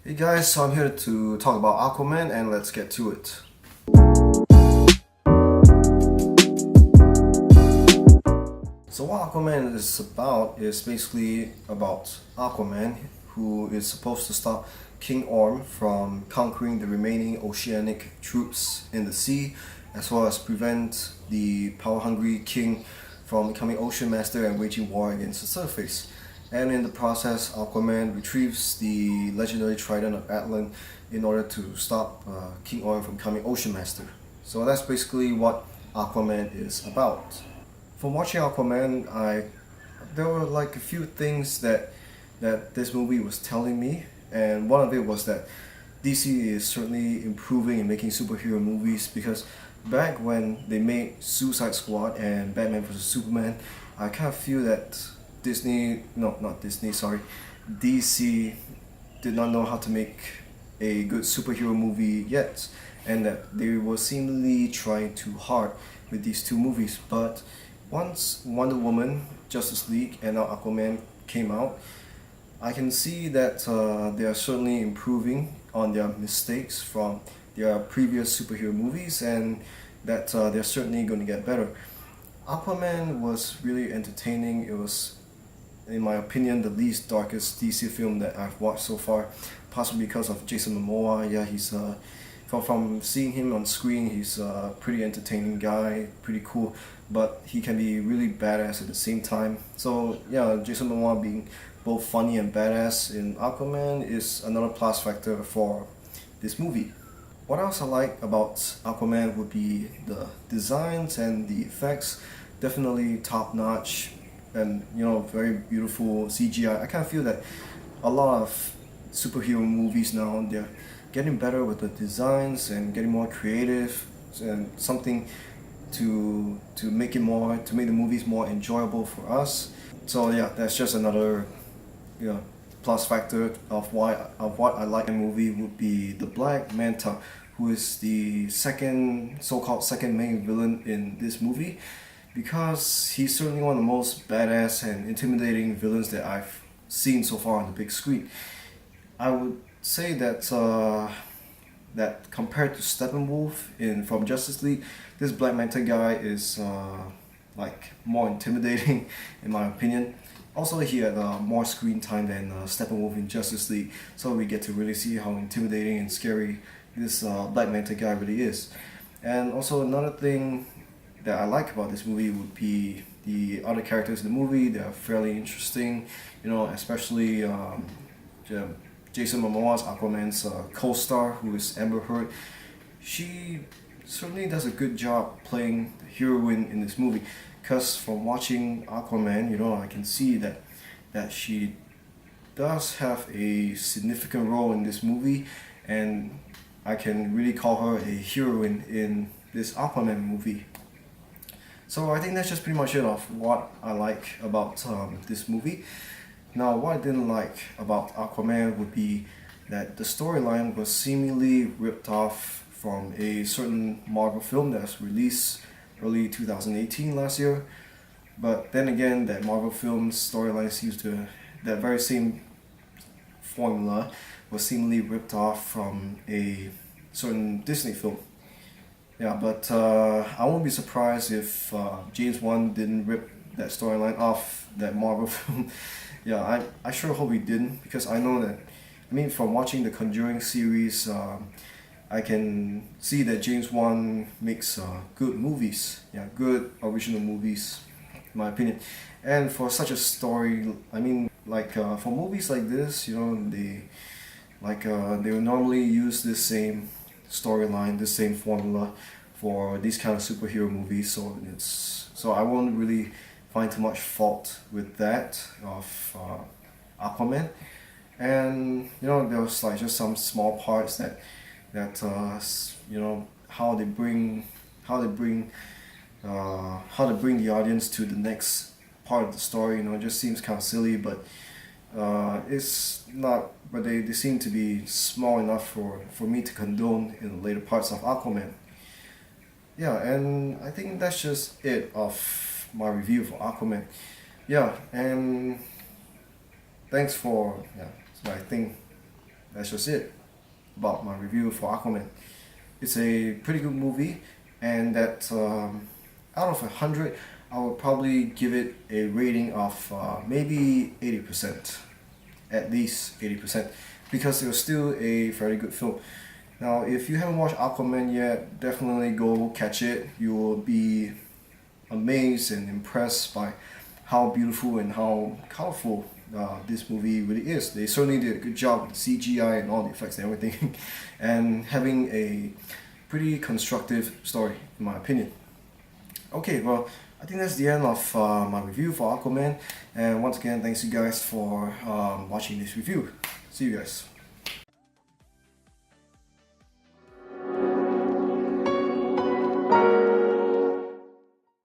Hey guys, so I'm here to talk about Aquaman and let's get to it. So what Aquaman is about is basically about Aquaman, who is supposed to stop King Orm from conquering the remaining oceanic troops in the sea, as well as prevent the power-hungry king from becoming ocean master and waging war against the surface. And in the process, Aquaman retrieves the legendary trident of Atlan in order to stop King Orm from becoming ocean master. So that's basically what Aquaman is about. From watching Aquaman, there were like a few things that this movie was telling me, and one of it was that DC is certainly improving in making superhero movies because back when they made Suicide Squad and Batman vs Superman, I kind of feel that not Disney, sorry, DC did not know how to make a good superhero movie yet, and that they were seemingly trying too hard with these two movies. But once Wonder Woman, Justice League, and now Aquaman came out, I can see that they are certainly improving on their mistakes from their previous superhero movies, and that they're certainly going to get better. Aquaman was really entertaining. It was, in my opinion, the least darkest DC film that I've watched so far, possibly because of Jason Momoa. Yeah, he's from seeing him on screen, he's a pretty entertaining guy, pretty cool, but he can be really badass at the same time. So yeah, Jason Momoa being both funny and badass in Aquaman is another plus factor for this movie. What else I like about Aquaman would be the designs and the effects, definitely top notch, and very beautiful CGI. I kind of feel that a lot of superhero movies now, they're getting better with the designs and getting more creative and something to make the movies more enjoyable for us. So yeah, that's just another plus factor of what I like in the movie would be the Black Manta, who is the so-called second main villain in this movie, because he's certainly one of the most badass and intimidating villains that I've seen so far on the big screen. I would say that compared to Steppenwolf from Justice League, this Black Manta guy is like more intimidating in my opinion. Also, he had more screen time than Steppenwolf in Justice League, so we get to really see how intimidating and scary this Black Manta guy really is. And also another thing that I like about this movie would be the other characters in the movie. They are fairly interesting, especially Jason Momoa's Aquaman's co-star, who is Amber Heard. She certainly does a good job playing the heroine in this movie. Because from watching Aquaman, I can see that she does have a significant role in this movie, and I can really call her a heroine in this Aquaman movie. So I think that's just pretty much it of what I like about this movie. Now, what I didn't like about Aquaman would be that the storyline was seemingly ripped off from a certain Marvel film that's released early 2018 last year. But then again, that Marvel film's storyline that very same formula was seemingly ripped off from a certain Disney film. Yeah, but I won't be surprised if James Wan didn't rip that storyline off that Marvel film. Yeah, I sure hope he didn't, because I know that, from watching the Conjuring series, I can see that James Wan makes good movies, good original movies, in my opinion. And for such a story, for movies like this, they will normally use this same storyline, this same formula for these kind of superhero movies. So I won't really find too much fault with that of Aquaman. And there was like just some small parts that how they bring the audience to the next part of the story. It just seems kind of silly, but it's not. But they seem to be small enough for me to condone in the later parts of Aquaman. Yeah, and I think that's just it of my review for Aquaman. Yeah, and thanks for so I think that's just it about my review for Aquaman. It's a pretty good movie, and that out of 100, I would probably give it a rating of maybe 80%, at least 80%, because it was still a very good film. Now, if you haven't watched Aquaman yet, definitely go catch it. You will be amazed and impressed by how beautiful and how colorful this movie really is. They certainly did a good job with CGI and all the effects and everything, and having a pretty constructive story, in my opinion. Okay, well, I think that's the end of my review for Aquaman. And once again, thanks you guys for watching this review. See you guys.